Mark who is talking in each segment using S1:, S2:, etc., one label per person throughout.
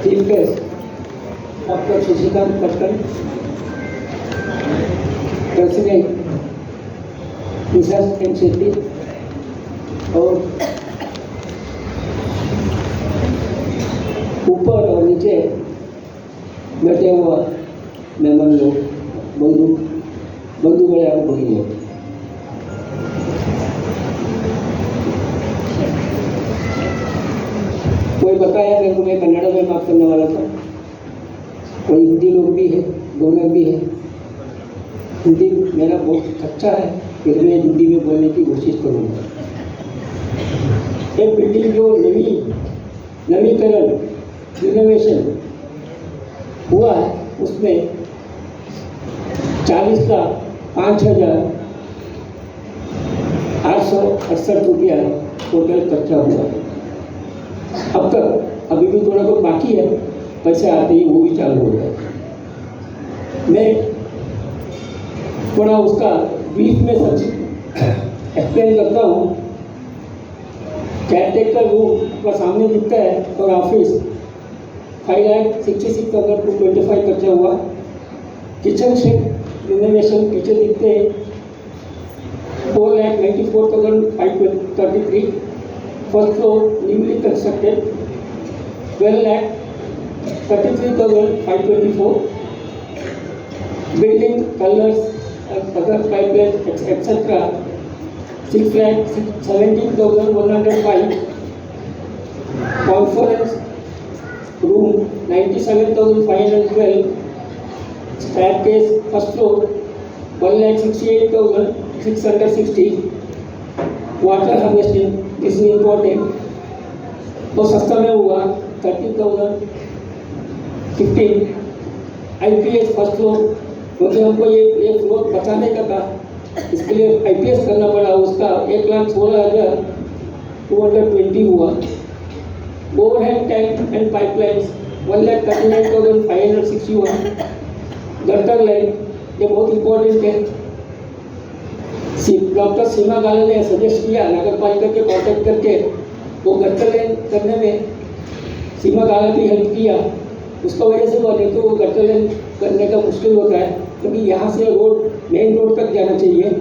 S1: Chief guest doctor Shashikant Katkal, president Nishant M Shetty और ऊपर और नीचे बैठे हुआ मेहमान लोग, बंधुगळे और भगिनी, कोई बताया मेरे को, मैं कन्नड़ में बात करने वाला था। कोई हिंदी लोग भी है, दोनों भी है। हिंदी मेरा बहुत अच्छा है, फिर मैं हिंदी में बोलने की कोशिश करूँगा। एक बिल्डिंग जो नवीकरण रिनोवेशन हुआ है, उसमें 40,05,868 रुपया टोटल खर्चा हुआ है। अब तक अभी भी थोड़ा बहुत बाकी है, पैसे आते ही वो भी चालू हो गया। मैं थोड़ा उसका ब्रीफ में एक्सप्लेन करता हूँ। केयरटेकर रूम का सामने दिखता है और ऑफिस 5,66,225 खर्चा हुआ। किचन शेड रिनोवेशन पीछे दिखते हैं 4,94,533। First floor newly constructed 12,33,524। Building colours other pipeline etcetera 6,17,105। Conference room 97,512। Staircase first floor 1,68,660। Water harvesting this is important, तो सस्ता में हुआ 30,015। IPS फर्स्ट फ्लोर, क्योंकि हमको ये फ्लोर बचाने का था, इसके लिए IPS करना पड़ा। उसका 1,16,220 हुआ। Overhead tank and pipelines 1,39,561। Gutter line ये बहुत इम्पोर्टेंट है। डॉक्टर सीमा गाले ने सजेस्ट किया नगर पालिका के कॉन्टेक्ट करके, वो गटर लाइन करने में सीमा गाला भी हेल्प किया। उसका वजह से वो नहीं तो वो गटर लाइन करने का मुश्किल होता है, क्योंकि यहाँ से रोड मेन रोड तक जाना चाहिए।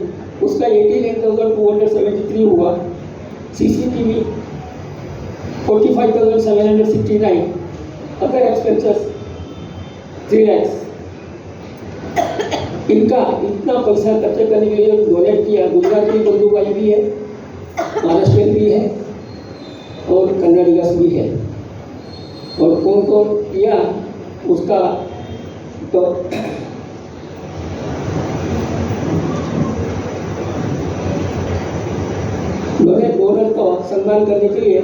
S1: उसका 89,273 हुआ। CCTV 45,769। Other expenses 3 lakhs। इनका इतना पैसा खर्च करने के लिए डोनेट किया। गुजराती बंधु भाई भी है, महाराष्ट्र भी है और कन्नडिगस भी है। और कौन कौन किया उसका तो डोनर को सम्मान करने के लिए,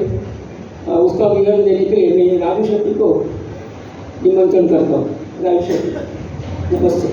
S1: उसका विवरण देने के लिए मैं राजू शेट्टी को निमंत्रण करता हूँ। राजू शेट्टी, नमस्ते।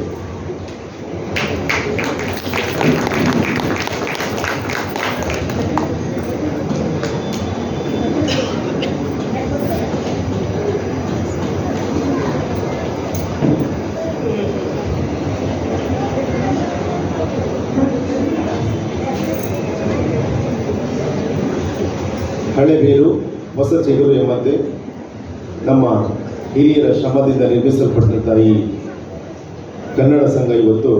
S2: ಹಳೆಬೇರು ಹೊಸ ಚಿಗುರು ಎಂಬಂತೆ ನಮ್ಮ ಹಿರಿಯರ ಶ್ರಮದಿಂದ ನಿರ್ಮಿಸಲ್ಪಟ್ಟಂಥ ಈ ಕನ್ನಡ ಸಂಘ ಇವತ್ತು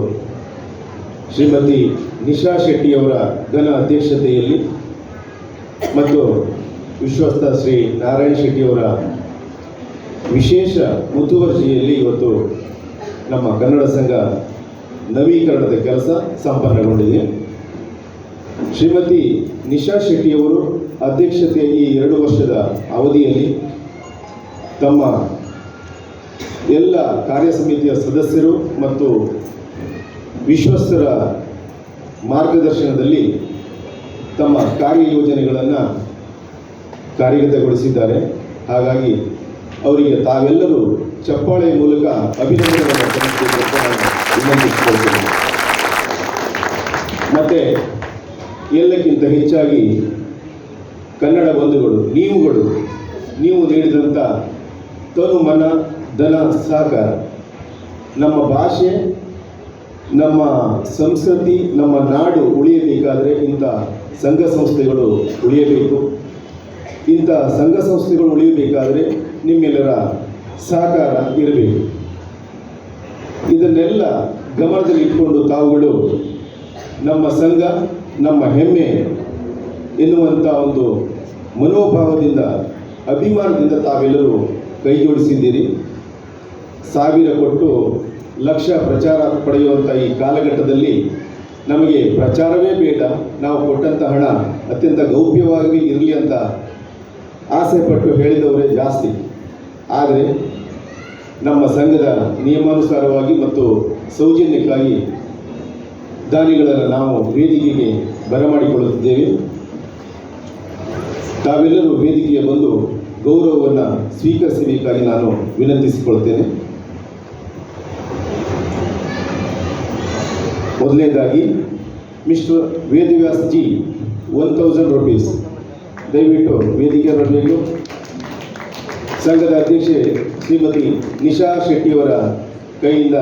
S2: ಶ್ರೀಮತಿ ನಿಶಾ ಶೆಟ್ಟಿಯವರ ಘನ ಅಧ್ಯಕ್ಷತೆಯಲ್ಲಿ ಮತ್ತು ವಿಶ್ವಸ್ತ ಶ್ರೀ ನಾರಾಯಣ ಶೆಟ್ಟಿಯವರ ವಿಶೇಷ ಮುತುವರ್ಜಿಯಲ್ಲಿ ಇವತ್ತು ನಮ್ಮ ಕನ್ನಡ ಸಂಘ ನವೀಕರಣದ ಕೆಲಸ ಸಂಪನ್ನಗೊಂಡಿದೆ. ಶ್ರೀಮತಿ ನಿಶಾ ಶೆಟ್ಟಿಯವರು ಅಧ್ಯಕ್ಷತೆಯ ಈ 2 ವರ್ಷದ ಅವಧಿಯಲ್ಲಿ ತಮ್ಮ ಎಲ್ಲ ಕಾರ್ಯ ಸಮಿತಿಯ ಸದಸ್ಯರು ಮತ್ತು ವಿಶ್ವಸ್ತರ ಮಾರ್ಗದರ್ಶನದಲ್ಲಿ ತಮ್ಮ ಕಾರ್ಯಯೋಜನೆಗಳನ್ನು ಕಾರ್ಯಗತಗೊಳಿಸಿದ್ದಾರೆ. ಹಾಗಾಗಿ ಅವರಿಗೆ ತಾವೆಲ್ಲರೂ ಚಪ್ಪಾಳೆ ಮೂಲಕ ಅಭಿನಂದನೆಗಳನ್ನು ಸಲ್ಲಿಸಬೇಕು ನಾನು ವಿನಂತಿಸಿಕೊಳ್ತೇನೆ. ಮತ್ತು ಎಲ್ಲಕ್ಕಿಂತ ಹೆಚ್ಚಾಗಿ ಕನ್ನಡ ಬಂಧುಗಳು ನೀವು ನೀಡಿದಂಥ ತನು ಮನ ಧನ ಸಹಕಾರ, ನಮ್ಮ ಭಾಷೆ, ನಮ್ಮ ಸಂಸ್ಕೃತಿ, ನಮ್ಮ ನಾಡು ಉಳಿಯಬೇಕಾದರೆ ಇಂಥ ಸಂಘ ಸಂಸ್ಥೆಗಳು ಉಳಿಯಬೇಕು. ಇಂಥ ಸಂಘ ಸಂಸ್ಥೆಗಳು ಉಳಿಯಬೇಕಾದರೆ ನಿಮ್ಮೆಲ್ಲರ ಸಹಕಾರ ಇರಬೇಕು. ಇದನ್ನೆಲ್ಲ ಗಮನದಲ್ಲಿ ಇಟ್ಕೊಂಡು ತಾವುಗಳು ನಮ್ಮ ಸಂಘ ನಮ್ಮ ಹೆಮ್ಮೆ ಎನ್ನುವಂಥ ಒಂದು ಮನೋಭಾವದಿಂದ ಅಭಿಮಾನದಿಂದ ತಾವೆಲ್ಲರೂ ಕೈ ಜೋಡಿಸಿದ್ದೀರಿ. ಸಾವಿರ ಕೊಟ್ಟು ಲಕ್ಷ ಪ್ರಚಾರ ಪಡೆಯುವಂಥ ಈ ಕಾಲಘಟ್ಟದಲ್ಲಿ ನಮಗೆ ಪ್ರಚಾರವೇ ಬೇಡ, ನಾವು ಕೊಟ್ಟಂಥ ಹಣ ಅತ್ಯಂತ ಗೌಪ್ಯವಾಗಿ ಇರಲಿ ಅಂತ ಆಸೆ ಪಟ್ಟು ಹೇಳಿದವರೇ ಜಾಸ್ತಿ. ಆದರೆ ನಮ್ಮ ಸಂಘದ ನಿಯಮಾನುಸಾರವಾಗಿ ಮತ್ತು ಸೌಜನ್ಯಕ್ಕಾಗಿ ದಾನಿಗಳನ್ನು ನಾವು ವೇದಿಕೆಗೆ ಬರಮಾಡಿಕೊಳ್ಳುತ್ತಿದ್ದೇವೆ. ತಾವೆಲ್ಲರೂ ವೇದಿಕೆಗೆ ಬಂದು ಗೌರವವನ್ನು ಸ್ವೀಕರಿಸಬೇಕಾಗಿ ನಾನು ವಿನಂತಿಸಿಕೊಳ್ಳುತ್ತೇನೆ. ಮೊದಲನೇದಾಗಿ ಮಿಸ್ಟರ್ ವೇದವ್ಯಾಸ್ ಜಿ 1000 ರೂಪೀಸ್ ದಯವಿಟ್ಟು ವೇದಿಕೆ ಬರಬೇಕು. ಸಂಘದ ಅಧ್ಯಕ್ಷೆ ಶ್ರೀಮತಿ ನಿಶಾ ಶೆಟ್ಟಿಯವರ ಕೈಯಿಂದ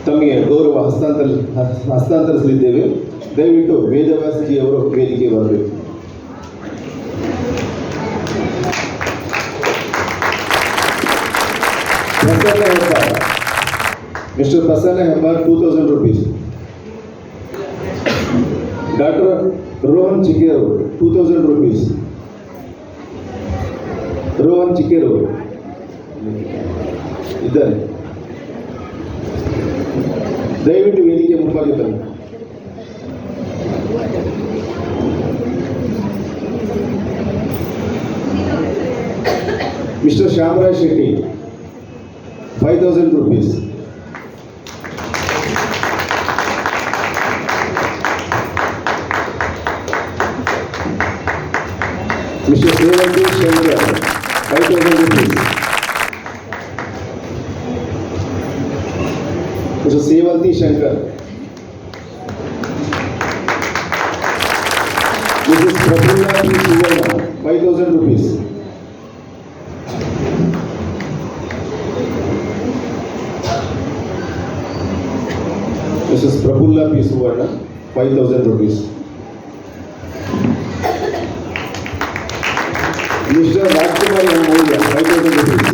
S2: ತಮಗೆ ಗೌರವ ಹಸ್ತಾಂತರಿಸಲಿದ್ದೇವೆ. ದಯವಿಟ್ಟು ವೇದವ್ಯಾಸ್ ಜಿ ಅವರು ವೇದಿಕೆ ಬರಬೇಕು. Prasanna Hebbar, mister Prasanna Hebbar 2000 rupees. Doctor Rohan Chikkeru 2000 rupees. Rohan Chikkeru ಇದ್ದಾರೆ, ದಯವಿಟ್ಟು ವೇದಿಕೆ ಮುಂಭಾಗ ಬನ್ನಿ. Mister Shyamraj Shetty 5000 rupees. Mister Sevanti Shankar 5000 rupees. Mister Sevanti Shankar. Mrs Prafulla P Suvarna 5000 rupees. Mrs Prafulla P Suvarna 5000 rupees. Mister Rajkumar M Moulya 5000 rupees.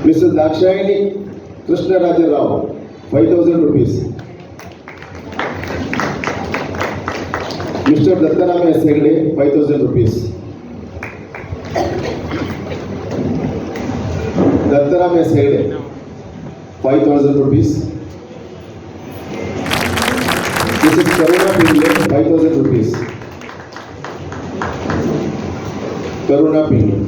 S2: Mrs Dakshayini Krishnarajrao 5000 rupees. Mister Dattaramaiah Hegde 5000 rupees. Dattaramaiah Hegde 5000 rupees. Mrs ಕರುಣಾ ಪಿಂಗ್ಲೆ 5000 rupees. Karuna Pingle.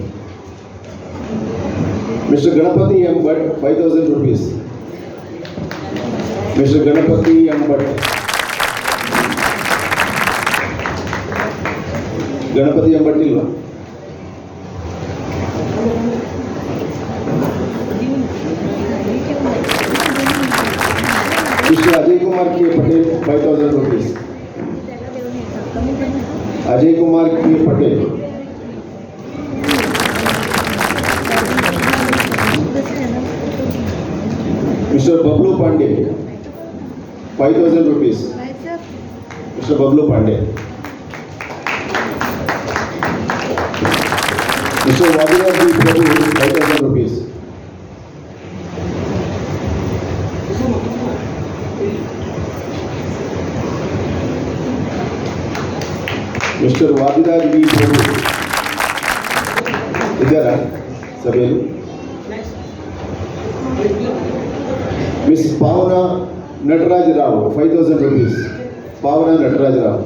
S2: Mister Ganapati M Bhat 5000 rupees. Mister Ganapati M Bhat. Ganapati M Bhat ಇಲ್ವಾ? Mister Ajay Kumar K Patel 5000 rupees. Ajay Kumar K Patel. Mister Bablu Pandey 5000 rupees. Mister Bablu Pandey. Mister Vadiraj G Prabhu 5000 rupees. Mister Vadiraj G Prabhu ಇದ್ದಾರಾ ಸಭೆಯಲ್ಲಿ? Miss Pavana Nataraj Rao 5000 rupees. Pavana Nataraj Rao.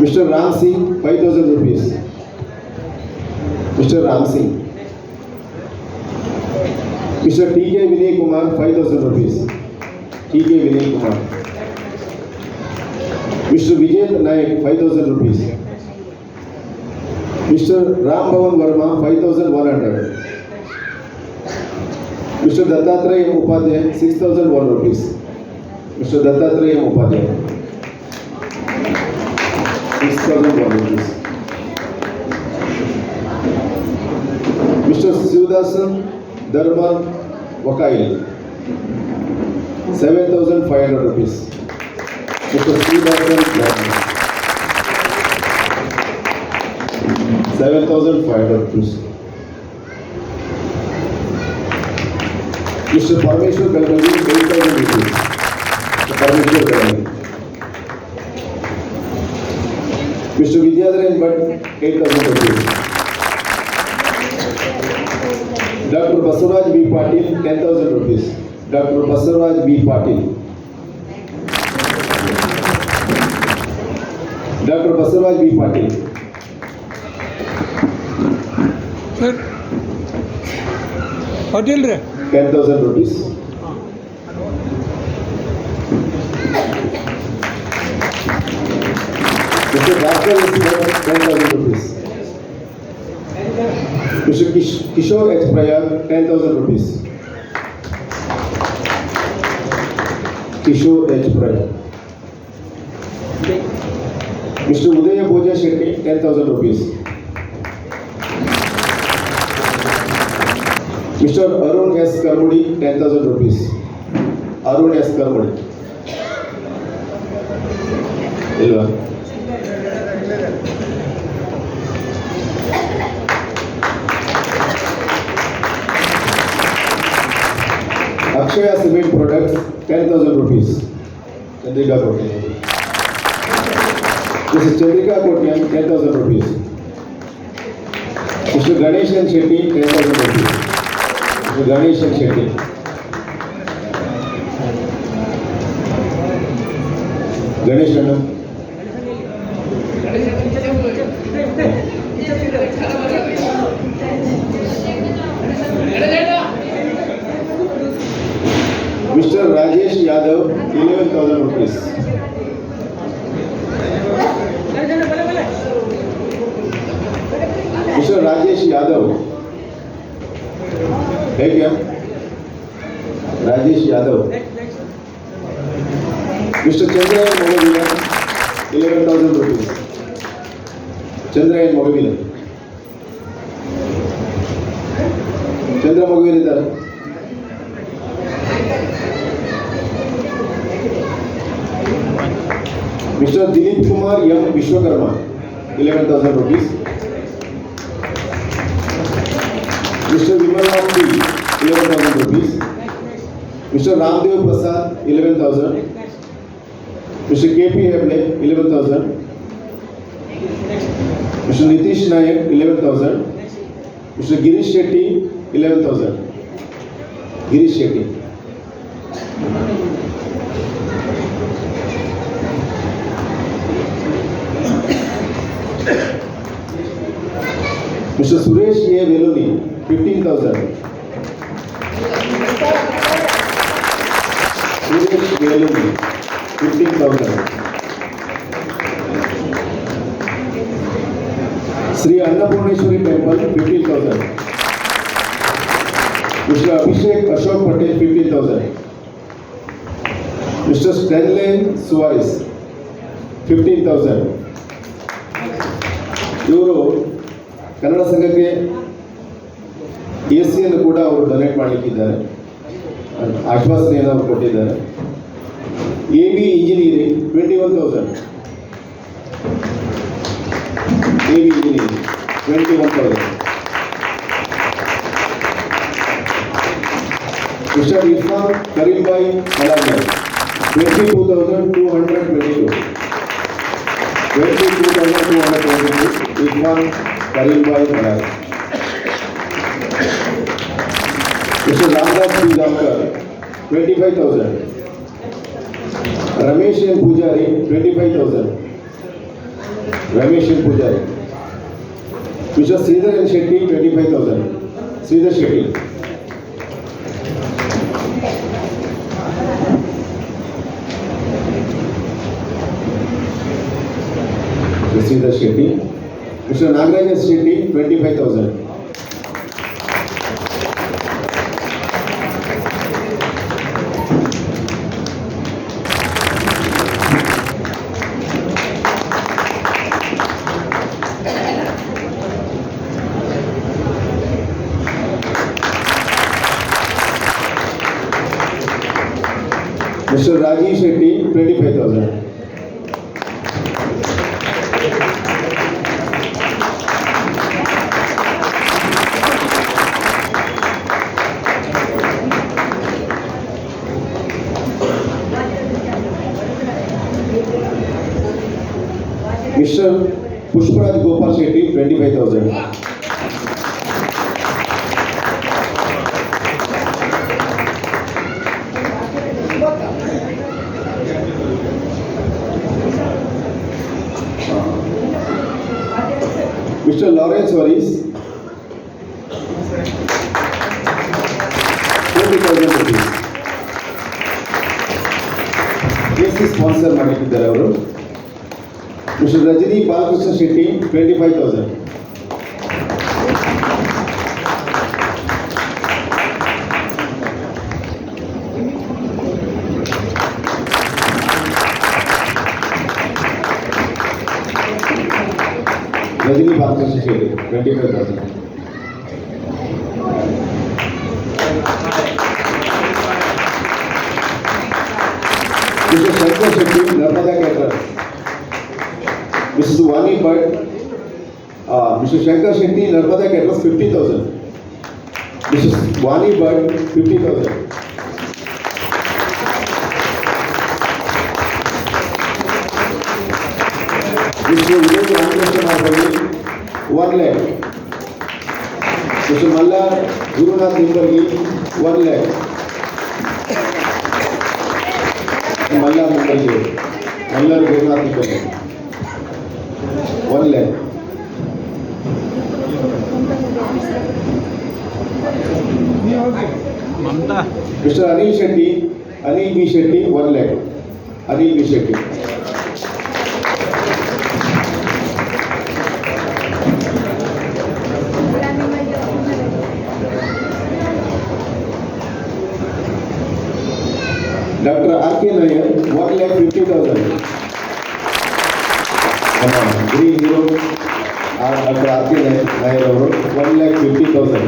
S2: Mister Ram Singh 5000 rupees. Mister Ram Singh. Mister T K Vinay Kumar 5000 rupees. T K Vinay Kumar. Mister Vijay Nayak 5000 rupees. Mister Ram Bhavan Varma 5100. Mister Dattatreya Upadhyaya 6001 rupees. Mister Dattatreya Upadhyaya 6001 rupees. Mister Shivadasan Dharman Vakayil 7500 rupees. Mister Shivadasan 7,500 rupees. Mr. Parameshwar Kalmagi, 8,000 rupees. Parameshwar Kalmagi. Mr. Vidyadharan Bhatt, 8,000 rupees. Dr. Basavaraj B. Patil, 10,000 rupees. Dr. Basavaraj B. Patil. Dr. Basavaraj B. Patil.
S3: Sir Patil ರೀ
S2: 10,000 rupees. Mr. Bhaskar S. Bhatt, 10,000 rupees. Mr. Kishore H. Prayag, 10,000 rupees. Kishore H. Prayag. Mr. Udaya Bhoja Shetty, 10,000 rupees. Mr. Arun S. Karmudi, 10,000 rupees. Arun S. Karmudi. Ilva. Akshaya Cement Products, 10,000 rupees. Chandrika Kotiam. Mrs. Chandrika Kotiam, 10,000 rupees. Mr. Ganeshan Shetty, 10,000 rupees. Mr. Ganeshan Shetty. Ganeshan. Mr. Rajesh Yadav, 11,000 rupees. Mr. Rajesh Yadav. है क्या? Rajesh Yadav. Mr. Chandrayan Mohavila, 11,000 rupees. Chandrayan Mohavila. Chandra Mohavila ಇದ್ದಾರೆ. Mr. Dilip Kumar M. Vishwakarma, 11,000 rupees. Mr. Vimalram B, 11,000 rupees. Mr. Ramdev Prasad, 11,000. Mr. K.P. Heble, 11,000. Mr. Nitish Nayak, 11,000. Mr. Girish Shetty, 11,000. Girish Shetty. Mr. Suresh A. Veloni, 15,000. Suresh Veloni, 15,000. Sri Annapurneshwari Temple, 15,000. Mr. Abhishek Ashok Patel, 15,000. Mr. Stanley Suarez, 15,000. ಇವರು ಕನ್ನಡ ಸಂಘಕ್ಕೆ AC ಅನ್ನು ಕೂಡ ಅವರು donate ಮಾಡಲಿಕ್ಕಿದ್ದಾರೆ, ಆಶ್ವಾಸನೆಯನ್ನು ಅವರು ಕೊಟ್ಟಿದ್ದಾರೆ. AB engineering 21,000. AB engineering 21,000. Mister Irfan Karimbai Malagna 22,222. 22,222. Irfan Karimbai Malai. Mr. Ramdas P. Damkar, 25,000. Ramesh N. Pujari, 25,000. Ramesh N. Pujari. Mr. Sridhar N. Shetty, 25,000. Sridhar Shetty. Sridhar Shetty. Mr. Nagaraj Shetty, 25,000. Mr. Rajiv Shetty, 25,000. Pushparaj Gopal Shetty, 25,000. Mr. Lawrence Varis, 20,000 rupees. Yes, sponsor ಮಾಡಿದ್ದಾರೆ ಅವರು. Mr. Rajini Balakrishna Shetty, 25,000. Rajini Balakrishna Shetty, 25,000. Mr. Shankar Shetty, Narmada Caterers. Mrs. Wani Bhatt, Mr. Shankar Shetty, Narmada Caterers, 50,000. Mrs. Wani Bhatt, 50,000. Mr. Vijay Ramakrishna Marpalli, 1 lakh. Mr. Malla Gurunath Nimbargi, 1 lakh. Malla Nimbargi, Malla Gurunath Nimbargi, 1 lakh. Mr. Anil Shetty, Anil B. Shetty, 1 lakh. Anil B. Shetty. Dr. R.K. Nair, 1,50,000. Green Hero, Dr. R.K. Nair, 1,50,000.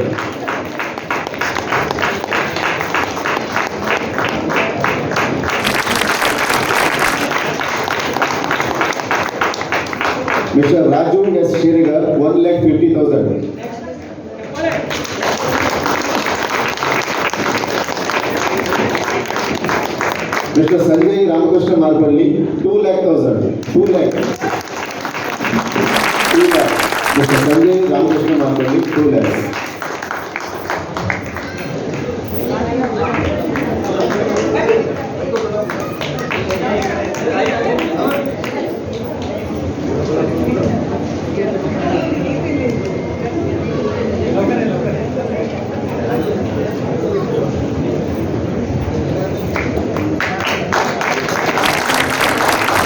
S2: Mr. Raju S. Shirigar, 1,50,000. Mr. Sanjay Ramakrishna Marpalli, 2,00,000. 2 lakh. 2 lakh. Mr. Sanjay Ramakrishna Marpalli, 2 lakhs.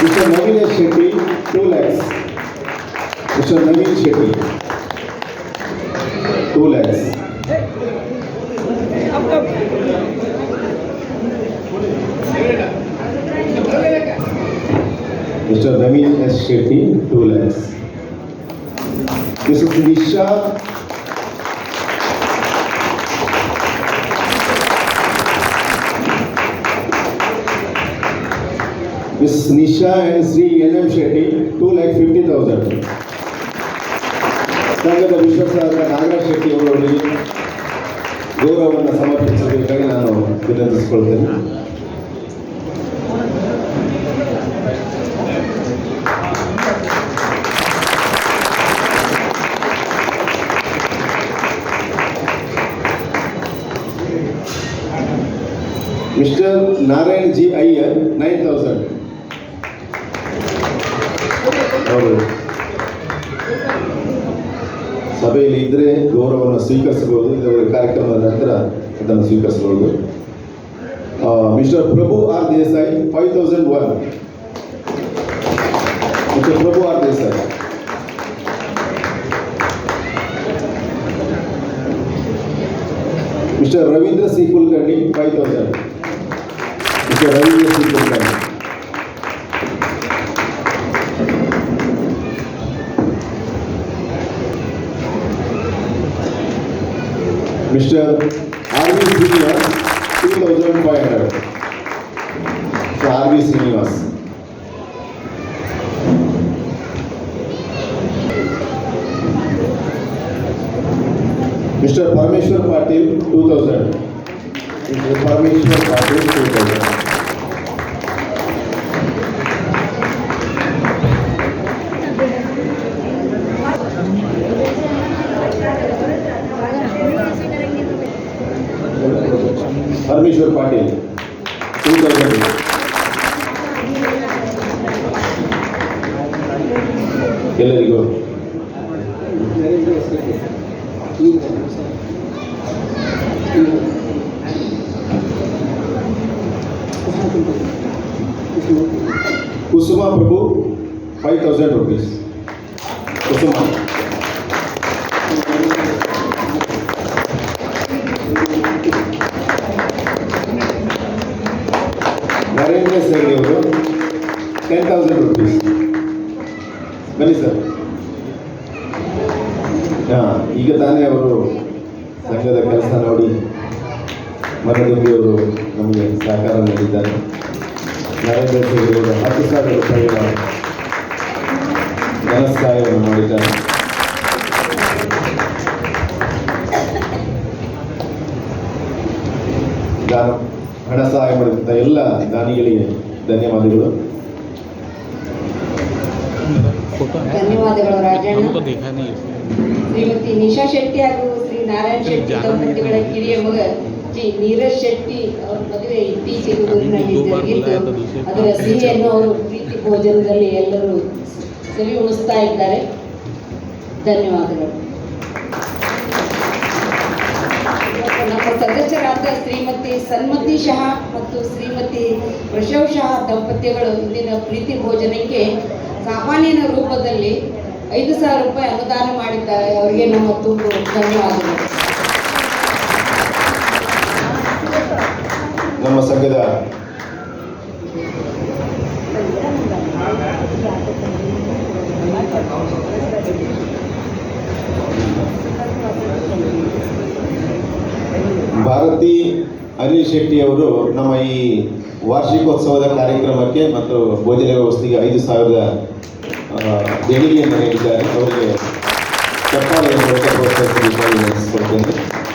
S2: Mr. Naveen Shetty, 2 lakhs. Mr. Naveen Shetty, 2 lakhs. Mr. Naveen S. Shetty, 2 lakhs. Mrs. Nisha Mrs. Nisha and Sri N.M. Shetty, 2,50,000. ಸಂಘದ ವಿಶ್ವಾಸಾರ್ಹ ನಾಗರಾಜ್ ಶೆಟ್ಟಿ ಅವರವರಿಗೆ ಗೌರವವನ್ನು ಸಮರ್ಪಿಸಬೇಕಾಗಿ ನಾನು ವಿನಂತಿಸಿಕೊಳ್ತೇನೆ. Mister Narayan G Iyer, 9,000. ಅವರು ಸಭೆಯಲ್ಲಿ ಇದ್ದರೆ ಗೌರವವನ್ನು ಸ್ವೀಕರಿಸಬಹುದು, ಇದರ ಕಾರ್ಯಕ್ರಮದ ನಂತರ ಅದನ್ನು ಸ್ವೀಕರಿಸಬಹುದು. Mister Prabhu R Desai, 5,001. Mister Prabhu R Desai. Mister Ravindra C Kulkarni, 5,000. Mister Ravindra C Kulkarni. Mr. R.V. Srinivas, 2,500. Mr. R.V. Srinivas. Mr. Parameshwar Patil, 2,000. Mr. Parameshwar Patil, 2,000. Parameshwar Patil 2000. ಎಲ್ಲರಿಗೂ ಕುಸುಮಾ ಪ್ರಭು 5,000 rupees. ಕುಸುಮಾ. ನರೇಂದ್ರ ಸೆಗಡಿ ಅವರು 10,000 rupees. ಬನ್ನಿ ಸರ್. ಈಗ ತಾನೇ ಅವರು ಸಂಘದ ಕೆಲಸ ನೋಡಿ ಮನದುಂಬಿ ಅವರು ನಮಗೆ ಸಹಕಾರ ನೀಡಿದ್ದಾರೆ. ನರೇಂದ್ರ ಸೆಗಡಿ ಅವರು 10,000 ರೂಪಾಯಿಗಳ ಧನ ಸಹಾಯವನ್ನು ಮಾಡಿದ್ದಾರೆ. ಹಣ ಸಹಾಯ ಮಾಡಿದಂಥ ಎಲ್ಲ ದಾನಿಗಳಿಗೆ ಧನ್ಯವಾದಗಳು.
S4: ಧನ್ಯವಾದಗಳು ರಾಜಣ್ಣ. ಶ್ರೀಮತಿ ನಿಶಾ ಶೆಟ್ಟಿ ಹಾಗೂ ಶ್ರೀ ನಾರಾಯಣ್ ಶೆಟ್ಟಿ ದಂಪತಿಗಳ ಕಿರಿಯ ಮಗ ಶ್ರೀ ನೀರಜ್ ಶೆಟ್ಟಿ ಅವರ ಮದುವೆ ಇತ್ತೀಚೆಗೆ ಊರಿನಲ್ಲಿ ಜರುಗಿದ್ದು ಅದರ ಸಿಹಿಯನ್ನು ಅವರು ಪ್ರೀತಿ ಭೋಜನದಲ್ಲಿ ಎಲ್ಲರೂ ಸವಿ ಉಣಿಸ್ತಾ ಇದ್ದಾರೆ. ಧನ್ಯವಾದಗಳು. ನಮ್ಮ ಸದಸ್ಯರಾದ ಶ್ರೀಮತಿ ಸನ್ಮತಿ ಶಹಾ ಮತ್ತು ಶ್ರೀಮತಿ ಪ್ರಶವ್ ಶಹಾ ದಂಪತಿಗಳು ಇಂದಿನ ಪ್ರೀತಿ ಭೋಜನಕ್ಕೆ ಸಾಮಾನ್ಯನ ರೂಪದಲ್ಲಿ 5,000 ರೂಪಾಯಿ ಅನುದಾನ ಮಾಡಿದ್ದಾರೆ. ಅವರಿಗೆ ನಮ್ಮ ತುಂಬ ಧನ್ಯವಾದಗಳು.
S2: ನಮ್ಮ ಸಂಘದ ಭಾರತಿ ಅನಿಲ್ ಶೆಟ್ಟಿ ಅವರು ನಮ್ಮ ಈ ವಾರ್ಷಿಕೋತ್ಸವದ ಕಾರ್ಯಕ್ರಮಕ್ಕೆ ಮತ್ತು ಭೋಜನ ವ್ಯವಸ್ಥೆಗೆ 5,000 ದೇಣಿಗೆಯನ್ನು ನೀಡಿದ್ದಾರೆ. ಅವರಿಗೆ ಚಪ್ಪಾಳೆಯನ್ನು ಪ್ರೋತ್ಸಾಹಿಸಬೇಕಾಗಿ ವಿನಂತಿಸಿಕೊಳ್ತೇನೆ.